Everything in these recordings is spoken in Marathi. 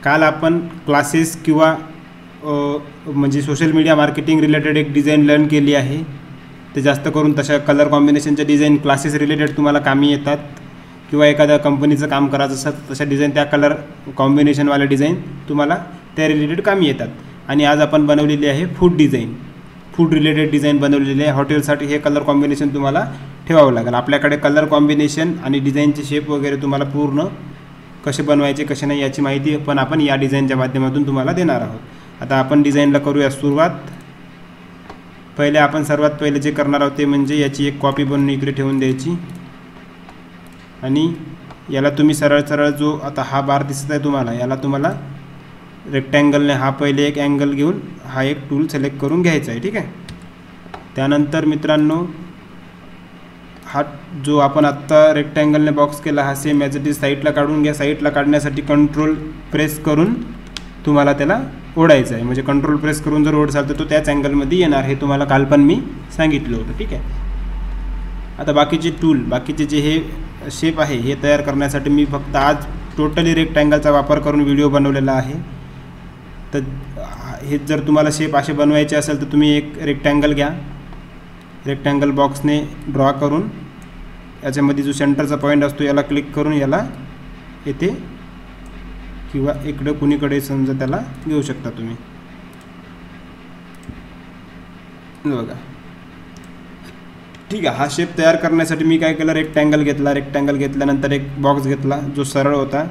काल आपण क्लासेस किंवा म्हणजे सोशल मीडिया मार्केटिंग रिलेटेड एक डिझाईन लर्न केली आहे. ते जास्त करून तशा कलर कॉम्बिनेशनच्या डिझाईन क्लासेस रिलेटेड तुम्हाला कामी येतात किंवा एखाद्या कंपनीचं काम करायचं असेल तशा डिझाईन त्या कलर कॉम्बिनेशनवाल्या डिझाईन तुम्हाला त्या रिलेटेड कामी येतात. आणि आज आपण बनवलेली आहे food design, food related design बनवलेली आहे. हॉटेलसाठी हे कलर कॉम्बिनेशन तुम्हाला ठेवावं लागेल. आपल्याकडे कलर कॉम्बिनेशन आणि डिझाईनचे शेप वगैरे तुम्हाला पूर्ण कसे बनवायचे कसे नाही याची माहिती पण आपण या डिझाईनच्या माध्यमातून तुम्हाला देणार आहोत. आता आपण डिझाईनला करूया सुरुवात. पहिले आपण सर्वात पहिले जे करणार आहोत ते म्हणजे याची एक कॉपी बनवून इकडे ठेवून द्यायची आणि याला तुम्ही सरळ सरळ जो आता हा बार दिसत आहे तुम्हाला याला तुम्हाला रेक्टँगलने हा पहिले एक अँगल घेऊन हा एक टूल सिलेक्ट करून घ्यायचा आहे. ठीक आहे. त्यानंतर मित्रांनो हा जो आपण आत्ता रेक्टँगलने बॉक्स केला हा सेम ॲज इट इज साईडला काढून घ्या. साईडला काढण्यासाठी कंट्रोल प्रेस करून तुम्हाला त्याला ओढायचं आहे. म्हणजे कंट्रोल प्रेस करून जर ओढसाल तर तो त्याच अँगलमध्ये येणार. हे तुम्हाला काल पण मी सांगितलं होतं. ठीक आहे. आता बाकीचे टूल बाकीचे जे हे शेप आहे हे तयार करण्यासाठी मी फक्त आज टोटली रेक्टँगलचा वापर करून व्हिडिओ बनवलेला आहे. तर हे जर तुम्हाला शेप असे बनवायचे असेल तर तुम्ही एक रेक्टँगल घ्या. रेक्टँगल बॉक्सने ड्रॉ करून याच्यामध्ये जो सेंटरचा पॉईंट असतो याला क्लिक करून याला येथे किंवा इकडे कुणीकडे समजा त्याला घेऊ शकता तुम्ही. बघा. ठीक आहे. हा शेप तयार करण्यासाठी मी काय केलं रेक्टँगल घेतला. रेक्टँगल घेतल्यानंतर एक बॉक्स घेतला जो सरळ होता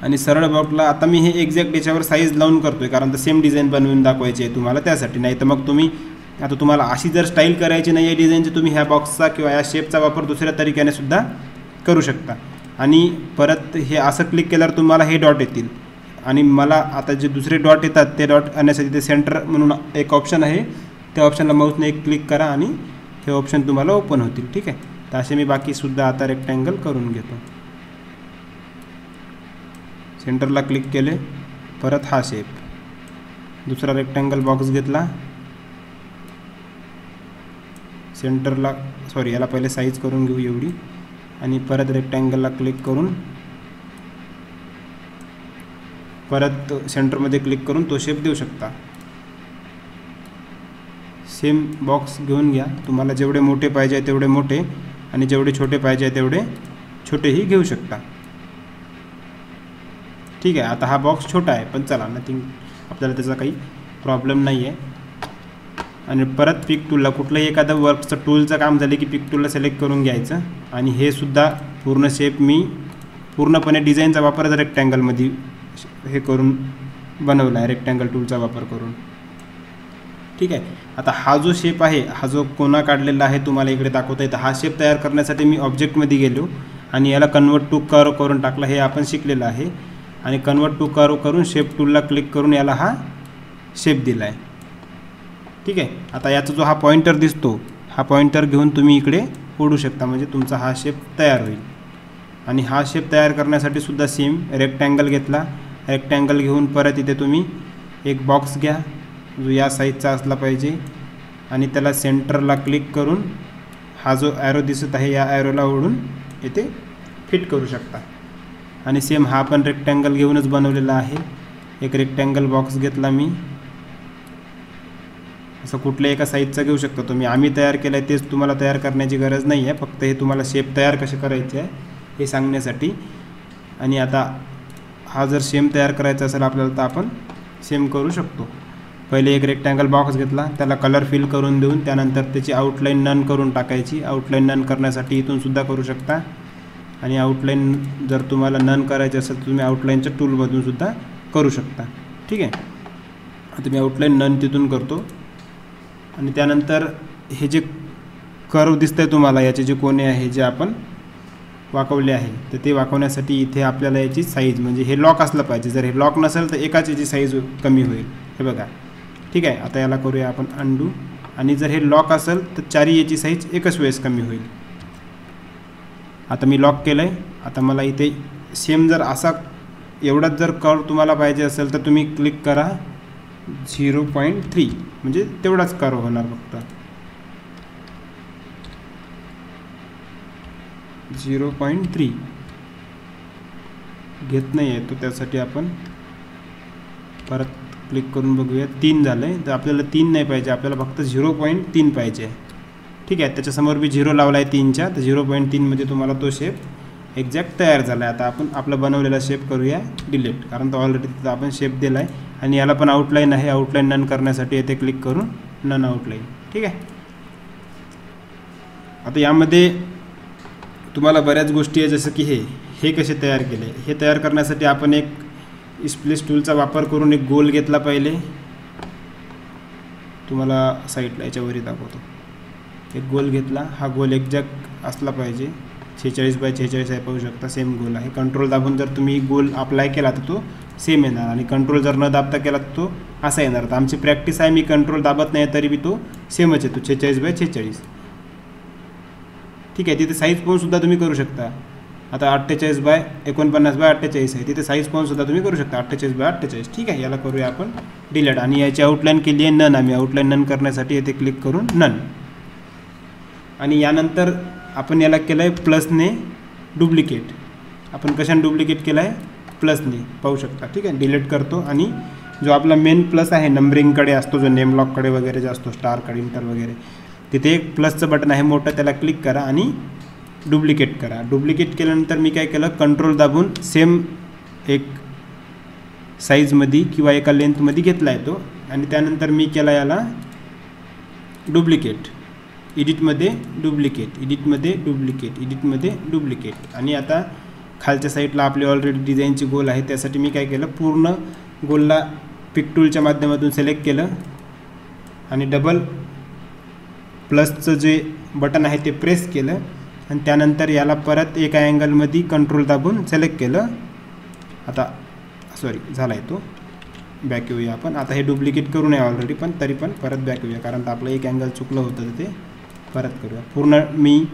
आणि सरळ बॉक्सला आता मी हे एक्झॅक्ट याच्यावर साईज लावून करतो आहे कारण तर सेम डिझाईन बनवून दाखवायची आहे तुम्हाला त्यासाठी. नाही तर मग तुम्ही आता तुम्हाला अशी जर स्टाईल करायची नाही आहे डिझाईनची तुम्ही ह्या बॉक्सचा किंवा या शेपचा वापर दुसऱ्या तरीक्याने सुद्धा करू शकता. आणि परत हे असं क्लिक केल्यावर तुम्हाला हे डॉट येतील आणि मला आता जे दुसरे डॉट येतात ते डॉट आणण्यासाठी ते सेंटर म्हणून एक ऑप्शन आहे. त्या ऑप्शनला माऊसने एक क्लिक करा आणि हे ऑप्शन तुम्हाला ओपन होतील. ठीक आहे. तर असे मी बाकीसुद्धा आता रेक्टँगल करून घेतो. सेंटरला क्लिक केले. परत हा शेप दुसरा रेक्टँगल बॉक्स घेतला. सेंटरला याला पहिले साईज करून घेऊ एवढी आणि परत रेक्टँगलला क्लिक करून परत सेंटरमध्ये क्लिक करून तो शेप देऊ शकता. सेम बॉक्स घेऊन घ्या. तुम्हाला जेवढे मोठे पाहिजे तेवढे मोठे आणि जेवढे छोटे पाहिजे तेवढे छोटेही घेऊ शकता. ठीक आहे. आता हा बॉक्स छोटा आहे पण चला नथिंग आपल्याला त्याचा काही प्रॉब्लेम नाही आहे. आणि परत पिक टूलला कुठलंही एखादं वर्कचं टूलचं काम झालं की पिक टूलला सिलेक्ट करून घ्यायचं आणि हे सुद्धा पूर्ण शेप मी पूर्णपणे डिझाईनचा वापर रेक्टँगलमध्ये हे करून बनवला आहे रेक्टँगल टूलचा वापर करून. ठीक आहे. आता हा जो शेप आहे हा जो कोना काढलेला आहे तुम्हाला इकडे दाखवता येतं. हा शेप तयार करण्यासाठी मी ऑब्जेक्टमध्ये गेलो आणि याला कन्वर्ट टू कर्व करून टाकला. हे आपण शिकलेलं आहे. आणि कन्वर्ट टू कर्व करून शेप टूलला क्लिक करून याला हा शेप दिला आहे. ठीक आहे. आता याचा जो हा पॉईंटर दिसतो हा पॉईंटर घेऊन तुम्ही इकडे ओढू शकता म्हणजे तुमचा हा शेप तयार होईल. आणि हा शेप तयार करण्यासाठी सुद्धा सेम रेक्टँगल घेतला. रेक्टँगल घेऊन परत इथे तुम्ही एक बॉक्स घ्या जो या साईजचा असला पाहिजे आणि त्याला सेंटरला क्लिक करून हा जो ॲरो दिसत आहे या ॲरोला ओढून इथे फिट करू शकता. आणि सेम हा पण रेक्टँगल घेऊनच बनवलेला आहे. एक रेक्टँगल बॉक्स घेतला मी. असं कुठल्या एका साईजचा घेऊ शकता तुम्ही. आम्ही तयार केलं आहे तेच तुम्हाला तयार करण्याची गरज नाही आहे. फक्त हे तुम्हाला शेप तयार कसे करायचे आहे हे सांगण्यासाठी. आणि आता हा जर सेम तयार करायचा असेल आपल्याला तर आपण सेम करू शकतो. पहिले एक रेक्टँगल बॉक्स घेतला त्याला कलर फिल करून देऊन त्यानंतर त्याची आउटलाईन नन करून टाकायची. आउटलाईन नन करण्यासाठी इथून सुद्धा करू शकता. आणि आउटलाईन जर तुम्हाला नन करायची असेल तर तुम्ही आउटलाईनच्या टूलमधून सुद्धा करू शकता. ठीक आहे. आता मी आउटलाईन नन तिथून करतो. आणि त्यानंतर हे जे कर्व दिसतं आहे तुम्हाला याचे जे कोने आहे जे आपण वाकवले आहे तर ते वाकवण्यासाठी इथे आपल्याला याची साईज म्हणजे हे लॉक असलं पाहिजे. जर हे लॉक नसेल तर एकाच याची साईज कमी होईल. हे बघा. ठीक आहे. आता याला करूया आपण अंडू. आणि जर हे लॉक असेल तर चारी याची साईज एकच वेळेस कमी होईल. आता मी लॉक केलं आहे. आता मला इथे सेम जर असा एवढाच जर कर्व तुम्हाला पाहिजे असेल तर तुम्ही क्लिक करा 0.3 म्हणजे तेवढाच कर्व होणार फक्त. 0.3 घेत नाही आहे तो, त्यासाठी आपण परत क्लिक करून बघूया. 3 झालं आहे, तर आपल्याला 3 नाही पाहिजे, आपल्याला फक्त 0.3 पाहिजे. ठीक आहे, त्याच्यासमोर मी 0 लावला आहे 3च्या, तर 0.3मध्ये तुम्हाला तो शेप एक्झॅक्ट तयार झाला आहे. आता आपण आपला बनवलेला शेप करूया डिलीट, कारण तो ऑलरेडी तिथं आपण शेप दिला आहे. आणि याला पण आउटलाईन आहे, आउटलाईन नन करण्यासाठी येथे क्लिक करून नन आउटलाईन. ठीक आहे, आता यामध्ये तुम्हाला बऱ्याच गोष्टी आहे, जसं की हे कसे तयार केले. हे तयार करण्यासाठी आपण एक स्प्लिस टूलचा वापर करून एक गोल घेतला पहिले. तुम्हाला साईडला याच्यावरही दाखवतो. एक गोल घेतला, हा गोल एक्झॅक्ट असला पाहिजे, 46x46 आहे, पाहू शकता सेम गोल आहे. कंट्रोल दाबून जर तुम्ही गोल अप्लाय केला तर तो सेम येणार, आणि कंट्रोल जर न दाबता केला तर तो असा येणार. तर आमची प्रॅक्टिस आहे, मी कंट्रोल दाबत नाही तरी बी तो सेमच येतो, 46x46. ठीक आहे, तिथे साईज पाहून सुद्धा तुम्ही करू शकता. आता 48x49x48 आहे, तिथे साईज पाहून सुद्धा तुम्ही करू शकता 48x48. ठीक आहे, याला करूया आपण डिलीट. आणि याची आउटलाईन केली आहे नन. आम्ही आउटलाईन नन करण्यासाठी येथे क्लिक करून नन. आणि यानंतर आपण याला केलं आहे प्लसने डुप्लिकेट. आपण कशाने डुप्लिकेट केलं आहे? प्लसने, पाहू शकता. ठीक आहे, डिलीट करतो. आणि जो आपला मेन प्लस आहे नंबरिंगकडे असतो, जो नेम लॉककडे वगैरे जो असतो, स्टारकडे इंटर वगैरे, तिथे एक प्लसचं बटन आहे मोठं, त्याला क्लिक करा आणि डुप्लिकेट करा. डुप्लिकेट केल्यानंतर मी काय केलं, कंट्रोल दाबून सेम एक साईजमध्ये किंवा एका लेंथमध्ये घेतला आहे तो. आणि त्यानंतर मी केला याला डुप्लिकेट, एडिटमध्ये डुप्लिकेट, एडिटमध्ये डुप्लिकेट, एडिटमध्ये डुप्लिकेट. आणि आता खालच्या साईडला आपली ऑलरेडी डिझाईनची गोल आहे, त्यासाठी मी काय केलं, पूर्ण गोलला पिक टूलच्या माध्यमातून सिलेक्ट केलं आणि डबल प्लसचं जे बटन आहे ते प्रेस केलं. आणि त्यानंतर याला परत एका अँगलमध्ये कंट्रोल दाबून सिलेक्ट केलं. आता सॉरी झाला आहे तो, बॅक येऊया आपण. आता हे डुप्लिकेट करू नये ऑलरेडी, पण तरी पण परत बॅक येऊया, कारण आपलं एक अँगल चुकलं होतं, तर ते परत करूया. पूर्ण मी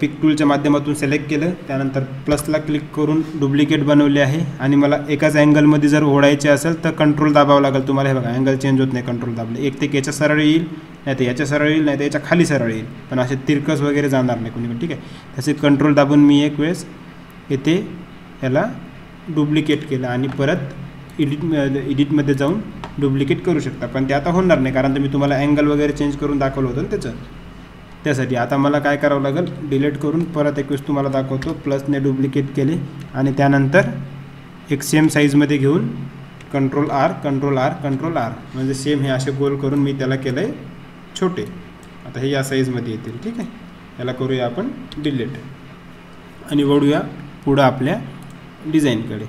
पिक टूलच्या माध्यमातून सिलेक्ट केलं, त्यानंतर प्लसला क्लिक करून डुप्लिकेट बनवले आहे. आणि मला एकाच अँगलमध्ये जर ओढायचे असेल तर कंट्रोल दाबावं लागेल तुम्हाला. हे बघा, अँगल चेंज होत नाही कंट्रोल दाबले. एक ते याच्या सरळ येईल, नाही तर याच्या सरळ येईल, नाही तर याच्या खाली सरळ येईल, पण असे तिरकस वगैरे जाणार नाही कोणी. ठीक आहे, तसे कंट्रोल दाबून मी एक वेळेस येथे याला डुप्लिकेट केलं आणि परत एडिटमध्ये जाऊन डुप्लिकेट करू शकता. पण ते आता होणार नाही, कारण मी तुम्हाला अँगल वगैरे चेंज करून दाखवलं होतं ना त्यासाठी. आता मला काय करावं लागेल, डिलीट करून परत एक वेळेस तुम्हाला दाखवतो. प्लसने डुप्लिकेट केले आणि त्यानंतर एक सेम साईजमध्ये घेऊन control R, control R, control R, म्हणजे सेम हे असे गोल करून मी त्याला केलं आहे छोटे. आता हे या साईजमध्ये येतील. ठीक आहे, याला करूया आपण डिलीट आणि वळूया पुढं आपल्या डिझाईनकडे.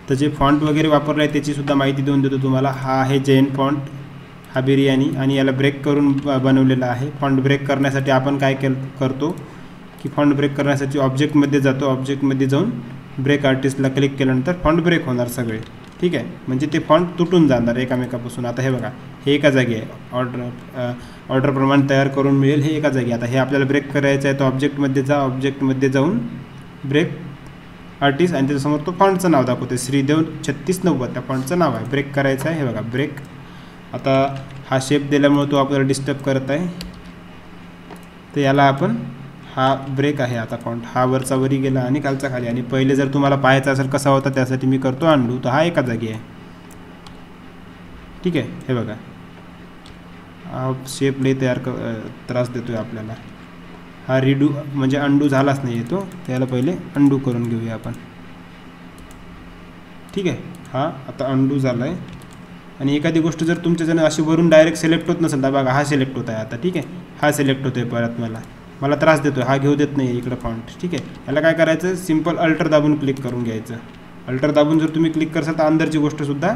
तर जे फॉन्ट वगैरे वापरलं आहे त्याचीसुद्धा माहिती देऊन देतो तुम्हाला. हा आहे जैन फॉन्ट, हा बिर्याणी, आणि याला ब्रेक करून बनवलेला आहे. फॉन्ट ब्रेक करण्यासाठी आपण काय करतो की फॉन्ट ब्रेक करण्यासाठी ऑब्जेक्टमध्ये जातो. ऑब्जेक्टमध्ये जाऊन ब्रेक आर्टिस्टला क्लिक केल्यानंतर फॉन्ट ब्रेक होणार सगळे. ठीक आहे, म्हणजे ते फॉन्ट तुटून जाणार एकामेकापासून. आता हे बघा, हे एका जागी आहे, ऑर्डरप्रमाणे तयार करून मिळेल, हे एका जागी. आता हे आपल्याला ब्रेक करायचं आहे, तर ऑब्जेक्टमध्ये जा, ऑब्जेक्टमध्ये जाऊन ब्रेक आर्टिस्ट, आणि त्याच्यासमोर तो फॉन्टचं नाव दाखवते, श्रीदेव 3690, त्या फॉन्टचं नाव आहे. ब्रेक करायचं आहे, हे बघा ब्रेक. आता हा शेप दिल्यामुळे तो आपल्याला डिस्टर्ब करत आहे, तर याला आपण, हा ब्रेक आहे आता फॉन्ट, हा वरचा वरी गेला आणि खालचा खाली. आणि पहिले जर तुम्हाला पाहायचा असेल कसा होता, त्यासाठी मी करतो अंडू, तर हा एका जागी आहे. ठीक आहे, हे बघा, हा शेप लई त्रास देतो आहे आपल्याला. हा रिडू म्हणजे अंडू झालाच नाही येतो, त्याला पहिले अंडू करून घेऊया आपण. ठीक आहे, हा आता अंडू झाला आहे. आणि एखादी गोष्ट जर तुमच्याजणं अशी वरून डायरेक्ट सिलेक्ट होत नसेल, तर बघा हा सिलेक्ट होत आहे आता. ठीक आहे, हा सिलेक्ट होतो आहे परत, मला त्रास देतो आहे, हा घेऊ देत नाही इकडं फॉन्ट. ठीक आहे, याला काय करायचं, सिम्पल अल्टर दाबून क्लिक करून घ्यायचं. अल्टर दाबून जर तुम्ही क्लिक करसाल तर अंदरची गोष्टसुद्धा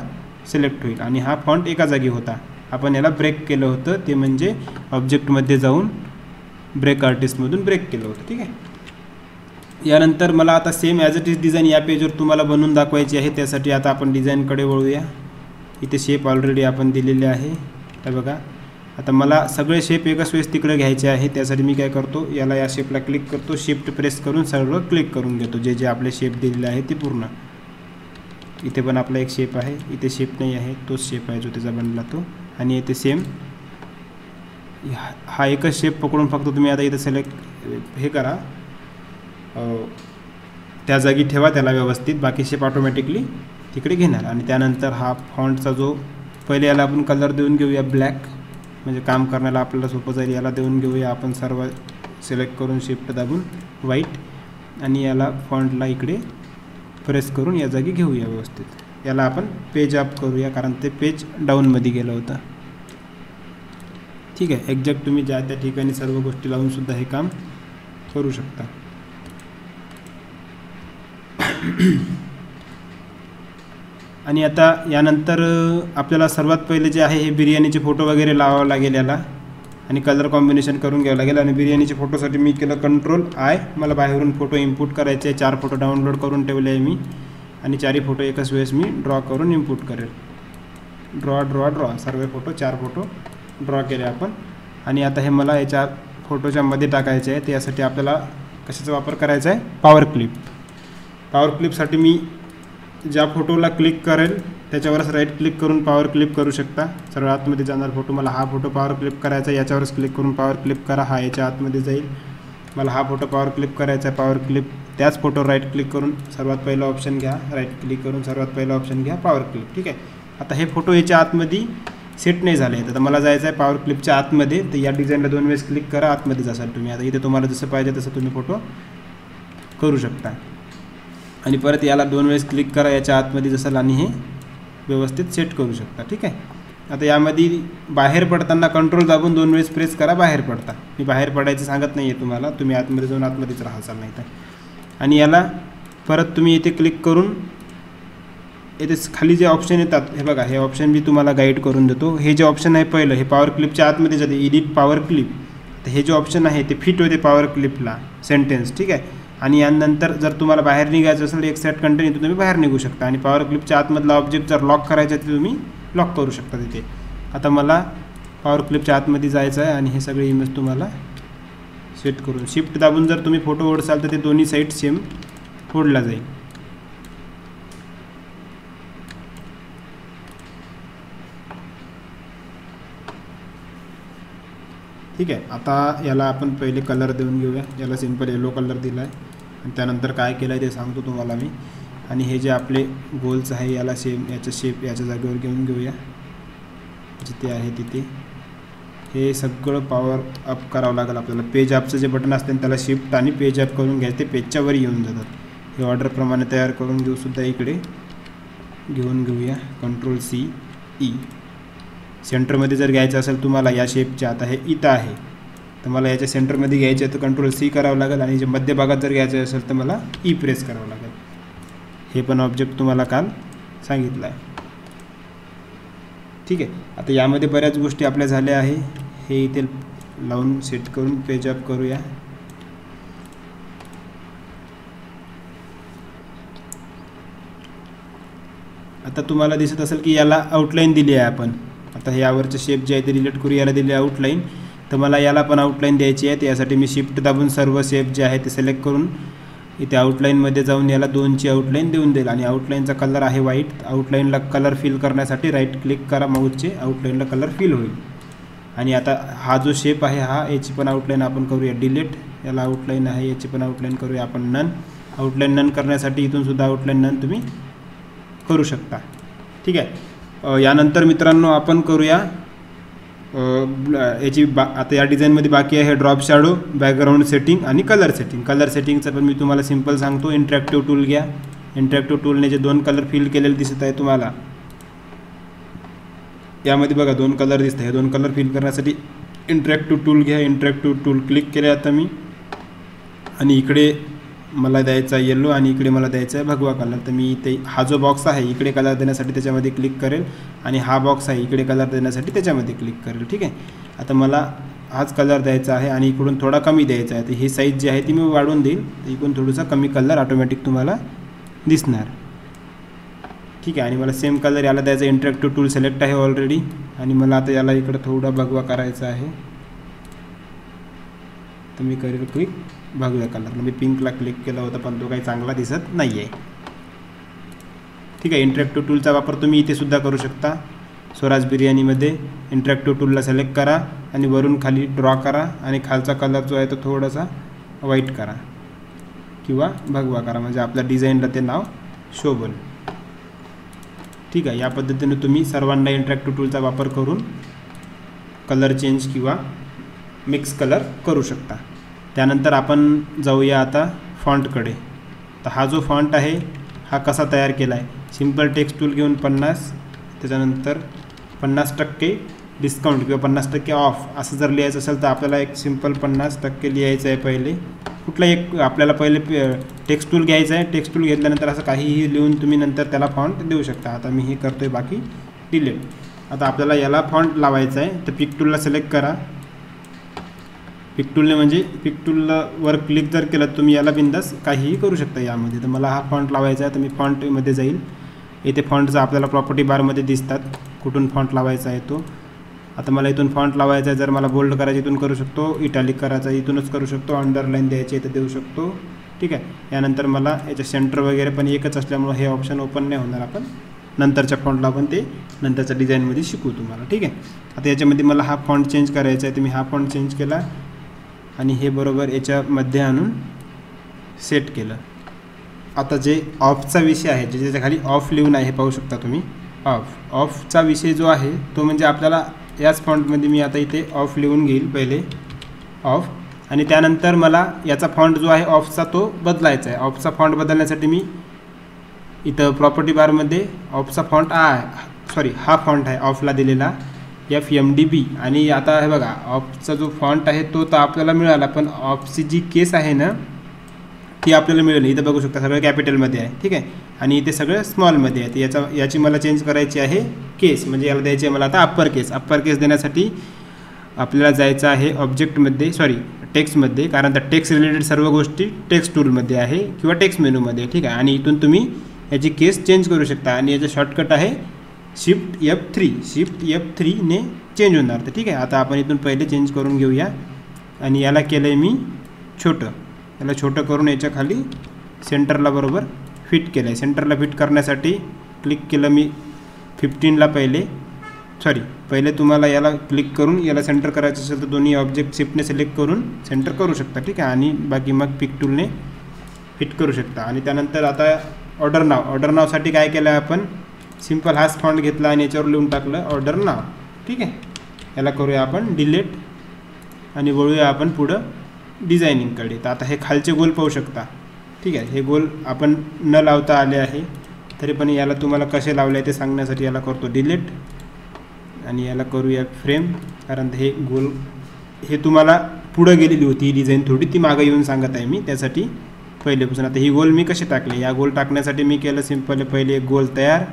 सिलेक्ट होईल. आणि हा फॉन्ट एका जागी होता, आपण याला ब्रेक केलं होतं, ते म्हणजे ऑब्जेक्टमध्ये जाऊन ब्रेक आर्टिस्टमधून ब्रेक केलं होतं. ठीक आहे, यानंतर मला आता same as it is design या पेजवर तुम्हाला बनवून दाखवायची आहे. त्यासाठी आता आपण डिझाईनकडे वळूया. इथे शेप ऑलरेडी आपण दिलेले आहे, हे बघा. आता मला सगळे शेप एकाच वेळेस तिकडे घ्यायचे आहे, त्यासाठी मी काय करतो, याला या शेपला क्लिक करतो, शिफ्ट प्रेस करून सर्व क्लिक करून घेतो. जे जे आपले शेप दिलेले आहे ते पूर्ण. इथे पण आपला एक शेप आहे, इथे शेप नाही आहे, तोच शेप आहे जो त्याचा बनला तो. आणि इथे सेम हा एकच शेप पकडून फक्त तुम्ही आता इथे सिलेक्ट हे करा, त्या जागी ठेवा त्याला व्यवस्थित, बाकी शेप ऑटोमॅटिकली तिकडे घेणार. आणि त्यानंतर हा फॉन्टचा जो पहिले याला आपण कलर देऊन घेऊया ब्लॅक, म्हणजे काम करण्याला आपल्याला सोपं जाईल. याला देऊन घेऊया आपण सर्व सिलेक्ट करून शिफ्ट दाबून व्हाईट, आणि याला फॉन्टला इकडे प्रेस करून या जागी घेऊया व्यवस्थित. याला आपण पेज अप करूया कारण ते पेज डाऊनमध्ये गेलं होतं. ठीक आहे, एक्झॅक्ट तुम्ही ज्या त्या ठिकाणी सर्व गोष्टी लावूनसुद्धा हे काम करू शकता. आणि आता यानंतर आपल्याला सर्वात पहिले जे आहे हे बिर्याणीचे फोटो वगैरे लावावं लागेल याला, आणि कलर कॉम्बिनेशन करून घ्यावं लागेल. आणि बिर्याणीचे फोटोसाठी मी केलं कंट्रोल-I, मला बाहेरून फोटो इनपुट करायचे आहे. 4 फोटो डाउनलोड करून ठेवले आहे मी, आणि 4ही फोटो एकाच वेळेस मी ड्रॉ करून इनपुट करेल. ड्रॉ सर्व फोटो 4 फोटो ड्रॉ केले आपण. आणि आता हे मला याच्या फोटोच्या मध्ये टाकायचे आहे. त्यासाठी आपल्याला कशाचा वापर करायचा आहे, पॉवर क्लिपसाठी मी ज्या फोटोला क्लिक करेल त्याच्यावरच राईट क्लिक करून पॉवर क्लिप करू शकता. सर्व आतमध्ये जाणार फोटो, मला हा फोटो पॉवर क्लिप करायचा आहे, याच्यावरच क्लिक करून पॉवर क्लिप करा, हा याच्या आतमध्ये जाईल. मला हा फोटो पॉवर क्लिप करायचा आहे, पॉवर क्लिप, त्याच फोटो राईट क्लिक करून सर्वात पहिला ऑप्शन घ्या, राईट क्लिक करून सर्वात पहिला ऑप्शन घ्या, पॉवर क्लिप. ठीक आहे, आता हे फोटो याच्या आतमध्ये सेट नाही झाले आहेत. आता मला जायचं आहे पॉवर क्लिपच्या आतमध्ये, तर या डिझाईनला 2 वेळेस क्लिक करा, आतमध्ये जासाल तुम्ही. आता इथे तुम्हाला जसं पाहिजे तसं तुम्ही फोटो करू शकता. आणि परत याला 2 वेळेस क्लिक करा याच्या आतमध्ये जसं, आणि हे व्यवस्थित सेट करू शकता. ठीक आहे, आता यामध्ये बाहेर पडताना कंट्रोल दाबून 2 वेळेस प्रेस करा, बाहेर पडता. मी बाहेर पडायचं सांगत नाही आहे तुम्हाला, तुम्ही आतमध्ये जाऊन आतमध्येच राहाल नाही तर. आणि याला परत तुम्ही इथे क्लिक करून इथे खाली जे ऑप्शन येतात हे बघा, हे ऑप्शन मी तुम्हाला गाईड करून देतो. हे जे ऑप्शन आहे पहिलं, हे पॉवर क्लिपच्या आतमध्ये जाते, एडिट पॉवर क्लिप. तर हे जे ऑप्शन आहे ते फिट होते पॉवर क्लिपला सेंटेन्स. ठीक आहे, आणि यानंतर जर तुम्हाला बाहेर निघायचं असेल एक सेट कंटेंट इथून तुम्ही बाहेर निघू शकता. आणि पॉवर क्लिपच्या आतमधला ऑब्जेक्ट जर लॉक करायचा आहे तर तुम्ही लॉक करू शकता तिथे. आता मला पॉवर क्लिपच्या आतमध्ये जायचं आहे आणि हे सगळे इमेज तुम्हाला सेट करून शिफ्ट दाबून जर तुम्ही फोटो ओढसाल तर ते दोन्ही साईड सेम ओढला जाईल. ठीक आहे, आता याला आपण पहिले कलर देऊन घेऊया. याला सिंपल येलो कलर दिला आहे, आणि त्यानंतर काय केलं आहे ते सांगतो तुम्हाला मी. आणि हे जे आपले गोल्स आहे याला याचा शेप याच्या जागेवर घेऊन घेऊया, जिथे आहे तिथे. हे सगळं पॉवर अप करावं लागेल आपल्याला. पेज अपचं जे बटन असते त्याला शिफ्ट आणि पेज अप करून घ्यायचं, ते पेजच्या वर येऊन जातात. हे ऑर्डरप्रमाणे तयार करून घेऊसुद्धा इकडे घेऊन घेऊया, Ctrl+C, सेंटरमध्ये जर घ्यायचं असेल तुम्हाला या शेपच्या, आता हे इथं आहे तर मला याच्या सेंटरमध्ये घ्यायचं आहे तर Ctrl+C करावं लागेल. आणि जे मध्यभागात जर घ्यायचं असेल तर मला E प्रेस करावं लागेल. हे पण ऑब्जेक्ट तुम्हाला काल सांगितलं आहे. ठीक आहे, आता यामध्ये बऱ्याच गोष्टी आपल्या झाल्या आहे. हे इथे लावून सेट करून पेज अप करूया. आता तुम्हाला दिसत असेल की याला आउटलाईन दिली आहे आपण. आता हे यावरचे शेप जे आहे ते डिलीट करू, याला दिले आउटलाईन. तर मला याला पण आउटलाईन द्यायची आहे, त्यासाठी मी शिफ्ट दाबून सर्व शेप जे आहे ते सिलेक्ट करून इथे आउटलाईनमध्ये जाऊन याला 2ची आउटलाईन देऊन देईल. आणि आउटलाईनचा कलर आहे व्हाईट. आउटलाईनला कलर फिल करण्यासाठी राईट क्लिक करा माऊसचे, आउटलाईनला कलर फिल होईल. आणि आता हा जो शेप आहे हा, याची पण आउटलाईन आपण करूया डिलीट. याला आउटलाईन आहे, याची पण आउटलाईन करूया आपण नन. आउटलाईन नन करण्यासाठी इथून सुद्धा आउटलाईन नन तुम्ही करू शकता. ठीक आहे, यानंतर मित्रांनो आपण करूया याची आता या डिझाईनमध्ये बाकी आहे ड्रॉप शॅडो, बॅकग्राऊंड सेटिंग आणि कलर सेटिंग. कलर सेटिंगचं पण मी तुम्हाला सिंपल सांगतो. इंटरॅक्टिव्ह टूल घ्या. इंटरॅक्टिव्ह टूलने जे 2 कलर फिल केलेले दिसत आहे तुम्हाला, यामध्ये बघा 2 कलर दिसत आहे. 2 कलर फिल करण्यासाठी इंटरॅक्टिव्ह टूल घ्या. इंटरॅक्टिव्ह टूल क्लिक केले आता मी, आणि इकडे मला द्यायचा येलो आणि इकडे मला द्यायचा आहे भगवा कलर. तर मी इथे हा जो बॉक्स आहे इकडे कलर देण्यासाठी त्याच्यामध्ये क्लिक करेल, आणि हा बॉक्स आहे इकडे कलर देण्यासाठी त्याच्यामध्ये क्लिक करेल. ठीक आहे, आता मला हाच कलर द्यायचा आहे आणि इकडून थोडा कमी द्यायचा आहे. तर ही साईज जी आहे ती मी वाढवून देईल, तर इकडून थोडासा कमी कलर ऑटोमॅटिक तुम्हाला दिसणार. ठीक आहे, आणि मला सेम कलर याला द्यायचा. इंटरॅक्टिव्ह टूल सिलेक्ट आहे ऑलरेडी, आणि मला आता याला इकडं थोडा भगवा करायचा आहे. तर मी करेल क्लिक भगव्या कलरला. मी पिंकला क्लिक केला होता पण तो काही चांगला दिसत नाही आहे. ठीक आहे, इंटरॅक्टिव्ह टूलचा वापर तुम्ही इथे सुद्धा करू शकता. स्वराज बिर्याणीमध्ये इंटरॅक्टिव्ह टूलला सिलेक्ट करा आणि वरून खाली ड्रॉ करा, आणि खालचा कलर जो आहे तो थोडासा व्हाईट करा. किंवा भगवा करा, म्हणजे आपल्या डिझाईनला ते नाव शोभेल. ठीक आहे. या पद्धतीने तुम्ही सर्वांना इंटरॅक्टिव्ह टूलचा वापर करून कलर चेंज किंवा मिक्स कलर करू शकता. त्यानंतर आपण जाऊया आता फॉन्टकडे. तर हा जो फॉन्ट आहे हा कसा तयार केला आहे, सिम्पल टेक्स्ट टूल घेऊन 50, त्याच्यानंतर 50% डिस्काउंट किंवा 50% ऑफ असं जर लिहायचं असेल तर आपल्याला एक सिम्पल 50% लिहायचं आहे. पहिले कुठला एक आपल्याला पहिले टेक्स्ट टूल घ्यायचं आहे. टेक्स्ट टूल घेतल्यानंतर असं काहीही लिहून तुम्ही नंतर त्याला फॉन्ट देऊ शकता. आता मी हे करतो आहे, बाकी डिलीट. आता आपल्याला याला फॉन्ट लावायचा आहे, तर पिक टूलला सिलेक्ट करा. पिक टूलने म्हणजे पिक टूलला वर क्लिक जर केलं तुम्ही याला बिंदास काहीही करू शकता यामध्ये. तर मला हा फॉन्ट लावायचा आहे, तर मी फॉन्टमध्ये जाईल. येथे फॉन्टचा आपल्याला प्रॉपर्टी बारमध्ये दिसतात कुठून फॉन्ट लावायचा आहे तो. आता मला इथून फॉन्ट लावायचा आहे, जर मला बोल्ड करायचं इथून करू शकतो, इटॅलिक करायचा इथूनच करू शकतो, अंडरलाईन द्यायची इथं देऊ शकतो. ठीक आहे. यानंतर मला याच्या सेंटर वगैरे पण एकच असल्यामुळे हे ऑप्शन ओपन नाही होणार. आपण नंतरच्या फॉन्टला आपण ते नंतरच्या डिझाईनमध्ये शिकू तुम्हाला. ठीक आहे. आता याच्यामध्ये मला हा फॉन्ट चेंज करायचा आहे, तर मी हा फॉन्ट चेंज केला आणि हे बरोबर याच्यामध्ये आणून सेट केलं. आता जे ऑफचा विषय आहे, जे ज्याच्या खाली ऑफ लिहून आहे हे पाहू शकता तुम्ही. ऑफचा विषय जो आहे तो म्हणजे आपल्याला याच फॉन्टमध्ये मी आता इथे ऑफ लिहून घेईल पहिले ऑफ, आणि त्यानंतर मला याचा फॉन्ट जो आहे ऑफचा तो बदलायचा आहे. ऑफचा फॉन्ट बदलण्यासाठी मी इथं प्रॉपर्टी बारमध्ये ऑफचा फॉन्ट हा फॉन्ट आहे ऑफला दिलेला FMDB. आणि आता हे बघा ऑफचा जो फॉन्ट आहे तो तर आपल्याला मिळाला, पण ऑफची जी केस आहे ना ती आपल्याला मिळेल. इथं बघू शकता सगळं कॅपिटलमध्ये आहे. ठीक आहे. आणि इथे सगळं स्मॉलमध्ये आहे. तर याची मला चेंज करायची आहे केस, म्हणजे याला द्यायची आहे मला आता अप्पर केस देण्यासाठी आपल्याला जायचं आहे ऑब्जेक्टमध्ये, टेक्स्टमध्ये, कारण त्या टेक्स्ट रिलेटेड सर्व गोष्टी टेक्स्ट टूलमध्ये आहे किंवा टेक्स्ट मेनूमध्ये. ठीक आहे. आणि इथून तुम्ही याची केस चेंज करू शकता. आणि याचा शॉर्टकट आहे Shift F3 ने चेंज होणार. तर ठीक आहे. आता आपण इथून पहिले चेंज करून घेऊया. आणि याला केलं आहे मी छोटं, याला छोटं करून याच्या खाली सेंटरला बरोबर फिट केलं आहे. सेंटरला फिट करण्यासाठी क्लिक केलं मी 15ला पहिले तुम्हाला याला क्लिक करून याला सेंटर करायचं असेल तर दोन्ही ऑब्जेक्ट शिफ्टने सिलेक्ट करून सेंटर करू शकता. ठीक आहे. आणि बाकी मग पिक टूलने फिट करू शकता. आणि त्यानंतर आता ऑर्डर नावसाठी काय केलं आहे आपण, सिम्पल हाच फॉन्ट घेतला आणि याच्यावर लिहून टाकलं ऑर्डर नाव. ठीक आहे. याला करूया आपण डिलीट आणि वळूया आपण पुढं डिझायनिंगकडे. तर आता हे खालचे गोल पाहू शकता. ठीक आहे. हे गोल आपण न लावता आले आहे, तरी पण याला तुम्हाला कसे लावले ते सांगण्यासाठी याला करतो डिलीट आणि याला करूया फ्रेम, कारण हे गोल हे तुम्हाला पुढं गेलेली होती ही डिझाईन थोडी, ती मागं येऊन सांगत आहे मी त्यासाठी पहिलेपासून. आता ही गोल मी कसे टाकले, या गोल टाकण्यासाठी मी केलं सिम्पल पहिले एक गोल तयार,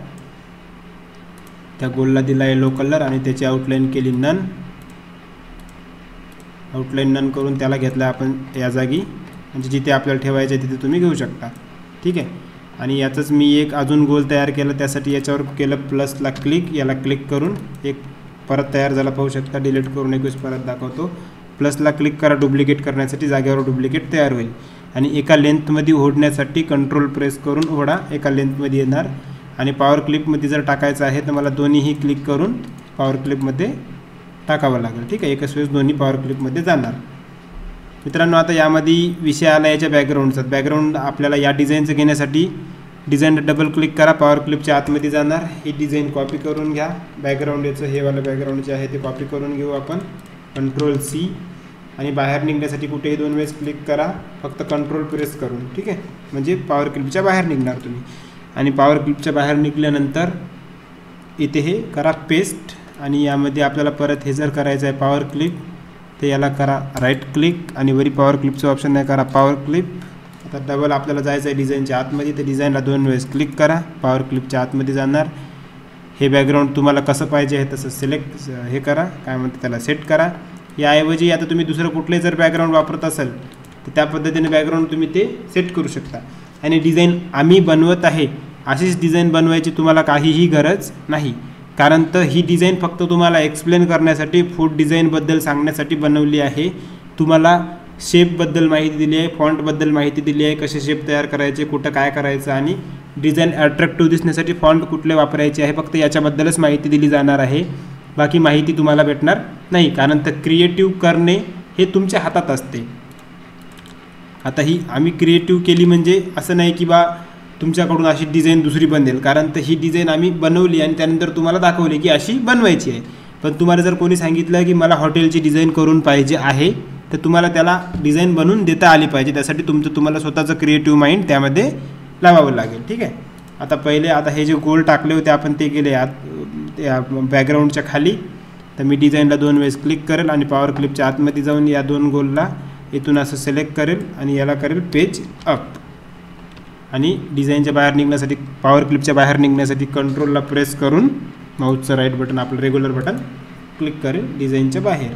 त्या गोलला दिला येलो कलर आणि त्याची आउटलाईन केली नन करून त्याला घेतला आपण या जागी, म्हणजे जिथे आपल्याला ठेवायचं आहे तिथे तुम्ही घेऊ शकता. ठीक आहे. आणि याचंच मी एक अजून गोल तयार केलं, त्यासाठी याच्यावर केलं प्लसला क्लिक, याला क्लिक करून एक परत तयार झाला पाहू शकता. डिलीट करून एक परत दाखवतो. प्लसला क्लिक करा डुप्लिकेट करण्यासाठी, जागेवर डुप्लिकेट तयार होईल. आणि एका लेंथमध्ये ओढण्यासाठी कंट्रोल प्रेस करून ओढा, एका लेंथमध्ये येणार. आणि पॉवर क्लिपमध्ये जर टाकायचं आहे तर मला दोन्हीही क्लिक करून पॉवर क्लिपमध्ये टाकावं लागेल. ठीक आहे. एकच वेळेस दोन्ही पॉवर क्लिपमध्ये जाणार. मित्रांनो, आता यामध्ये विषय आला याच्या बॅकग्राऊंडचा. बॅकग्राऊंड आपल्याला या डिझाईनचं घेण्यासाठी डिझाईन डबल क्लिक करा, पॉवर क्लिपच्या आतमध्ये जाणार. ही डिझाईन कॉपी करून घ्या. बॅकग्राऊंड याचं हे वालं बॅकग्राऊंड जे आहे ते कॉपी करून घेऊ आपण. कंट्रोल-C. आणि बाहेर निघण्यासाठी कुठेही 2 वेळेस क्लिक करा, फक्त कंट्रोल प्रेस करून. ठीक आहे. म्हणजे पॉवर क्लिपच्या बाहेर निघणार तुम्ही. आणि पॉवर क्लिपच्या बाहेर निघाल्यानंतर इथे हे करा पेस्ट. आणि यामध्ये आपल्याला परत हे जर करायचं आहे पॉवर क्लिप, तर याला करा राईट क्लिक आणि वरी पॉवर क्लिपचं ऑप्शन नाही, करा पॉवर क्लिप. आता डबल आपल्याला जायचं आहे डिझाईनच्या आतमध्ये, तर डिझाईनला 2 वेळेस क्लिक करा, पॉवर क्लिपच्या आतमध्ये जाणार. हे बॅकग्राऊंड तुम्हाला कसं पाहिजे आहे तसं सिलेक्ट हे करा, काय म्हणते त्याला सेट करा. याऐवजी आता तुम्ही दुसरं कुठले जर बॅकग्राऊंड वापरत असाल तर त्या पद्धतीने बॅकग्राऊंड तुम्ही ते सेट करू शकता. आणि डिझाईन आम्ही बनवत आहे अशीच डिझाईन बनवायची तुम्हाला काहीही गरज नाही, कारण तर ही डिझाईन फक्त तुम्हाला एक्सप्लेन करण्यासाठी, फूड डिझाईनबद्दल सांगण्यासाठी बनवली आहे. तुम्हाला शेपबद्दल माहिती दिली आहे, फॉन्टबद्दल माहिती दिली आहे, कसे शेप तयार करायचे, कुठं काय करायचं, आणि डिझाईन अट्रॅक्टिव्ह दिसण्यासाठी फॉन्ट कुठले वापरायचे आहे, फक्त याच्याबद्दलच माहिती दिली जाणार आहे. बाकी माहिती तुम्हाला भेटणार नाही, कारण तर क्रिएटिव्ह करणे हे तुमच्या हातात असते. आता ही आम्ही क्रिएटिव्ह केली म्हणजे असं नाही की बा तुमच्याकडून अशी डिझाईन दुसरी बनेल, कारण तर ही डिझाईन आम्ही बनवली आणि त्यानंतर तुम्हाला दाखवली की अशी बनवायची आहे. पण तुम्हाला जर कोणी सांगितलं की मला हॉटेलची डिझाईन करून पाहिजे आहे, तर तुम्हाला त्याला डिझाईन बनवून देता आली पाहिजे. त्यासाठी तुम्हाला स्वतःचं क्रिएटिव्ह माइंड त्यामध्ये लावावं लागेल. ठीक आहे. आता पहिले हे जे गोल टाकले होते आपण ते गेले त्या बॅकग्राऊंडच्या खाली. तर मी डिझाईनला 2 वेळेस क्लिक करेल आणि पॉवर क्लिपच्या आतमध्ये जाऊन या 2 गोलला इथून असं सिलेक्ट करेल आणि याला करेल पेज अप. आणि डिझाईनच्या बाहेर निघण्यासाठी पॉवर क्लिपच्या बाहेर निघण्यासाठी कंट्रोलला प्रेस करून माऊसचं राईट बटन आपलं रेग्युलर बटन क्लिक करेल डिझाईनच्या बाहेर.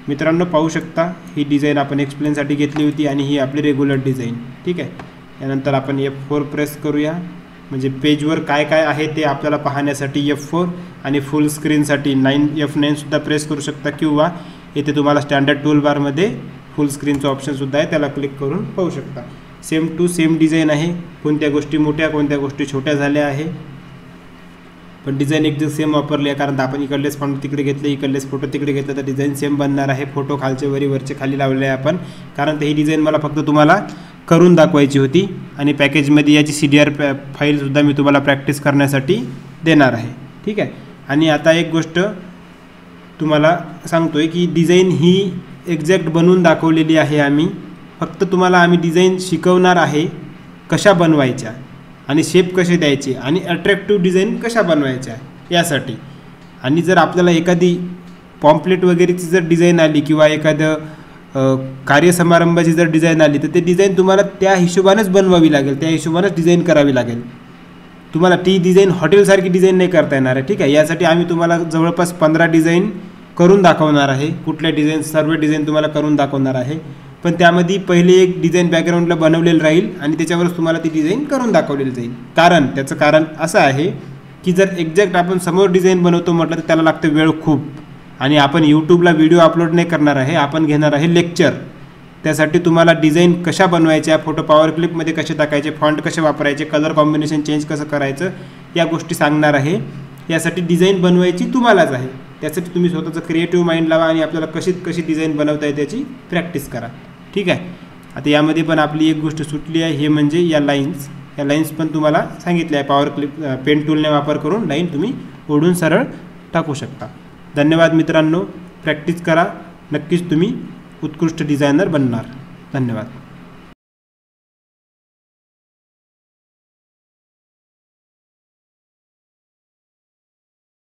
मित्रांनो पाहू शकता ही डिझाईन आपण एक्सप्लेनसाठी घेतली होती आणि ही आपली रेग्युलर डिझाईन. ठीक आहे. यानंतर आपण F4 प्रेस करूया, म्हणजे पेजवर काय काय आहे ते आपल्याला पाहण्यासाठी F4 आणि फुल स्क्रीनसाठी F9 सुद्धा प्रेस करू शकता, किंवा येथे तुम्हाला स्टँडर्ड टूल बारमध्ये फुल स्क्रीनचं ऑप्शनसुद्धा आहे, त्याला क्लिक करून पाहू शकता. सेम टू सेम डिझाईन आहे. कोणत्या गोष्टी मोठ्या कोणत्या गोष्टी छोट्या झाल्या आहे, पण डिझाईन एकदम सेम वापरली आहे, कारण आपण इकडलेच फोटो तिकडे घेतले, इकडलेच फोटो तिकडे घेतले तर डिझाईन सेम बनणार आहे. फोटो खालचे वरचे खाली लावले आहे आपण, कारण ही डिझाईन मला फक्त तुम्हाला करून दाखवायची होती आणि पॅकेजमध्ये याची CDR फाईलसुद्धा मी तुम्हाला प्रॅक्टिस करण्यासाठी देणार आहे. ठीक आहे. आणि आता एक गोष्ट तुम्हाला सांगतो आहे की डिझाईन ही एक्झॅक्ट बनवून दाखवलेली आहे आम्ही. फक्त तुम्हाला आम्ही डिझाईन शिकवणार आहे कशा बनवायच्या आणि शेप कसे द्यायचे आणि अट्रॅक्टिव्ह डिझाईन कशा बनवायच्या यासाठी. आणि जर आपल्याला एखादी पॉम्पलेट वगैरेची जर डिझाईन आली किंवा एखादं कार्यसमारंभाची जर डिझाईन आली, तर ते डिझाईन तुम्हाला त्या हिशोबानेच बनवावी लागेल, त्या हिशोबानेच डिझाईन करावी लागेल. तुम्हाला ती डिझाईन हॉटेलसारखी डिझाईन नाही करता येणार आहे. ठीक आहे. यासाठी आम्ही तुम्हाला जवळपास 15 डिझाईन करून दाखवणार आहे. कुठल्या डिझाईन सर्व डिझाईन तुम्हाला करून दाखवणार आहे, पण त्यामध्ये पहिले एक डिझाईन बॅकग्राऊंडला बनवलेलं राहील आणि त्याच्यावरच तुम्हाला ती डिझाईन करून दाखवलेली जाईल. त्याचं कारण असं आहे की जर एक्झॅक्ट आपण समोर डिझाईन बनवतो म्हटलं तर त्याला लागतं वेळ खूप, आणि आपण यूट्यूबला व्हिडिओ अपलोड नाही करणार आहे, आपण घेणार आहे लेक्चर. त्यासाठी तुम्हाला डिझाईन कशा बनवायच्या, फोटो पॉवर क्लिपमध्ये कसे टाकायचे, फॉन्ट कसे वापरायचे, कलर कॉम्बिनेशन चेंज कसं करायचं, या गोष्टी सांगणार आहे. यासाठी डिझाईन बनवायची तुम्हालाच आहे. त्यासाठी तुम्ही स्वतःचं क्रिएटिव्ह माइंड लावा आणि आपल्याला कशी डिझाईन बनवता येते त्याची प्रॅक्टिस करा. ठीक आहे. आता यामध्ये पण आपली एक गोष्ट सुटली आहे, हे म्हणजे या लाईन्स पण तुम्हाला सांगितल्या आहे. पॉवर क्लिप पेन टूलने वापर करून लाईन तुम्ही ओढून सरळ टाकू शकता. धन्यवाद मित्रांनो. प्रॅक्टिस करा, नक्कीच तुम्ही उत्कृष्ट डिझायनर बनणार. धन्यवाद.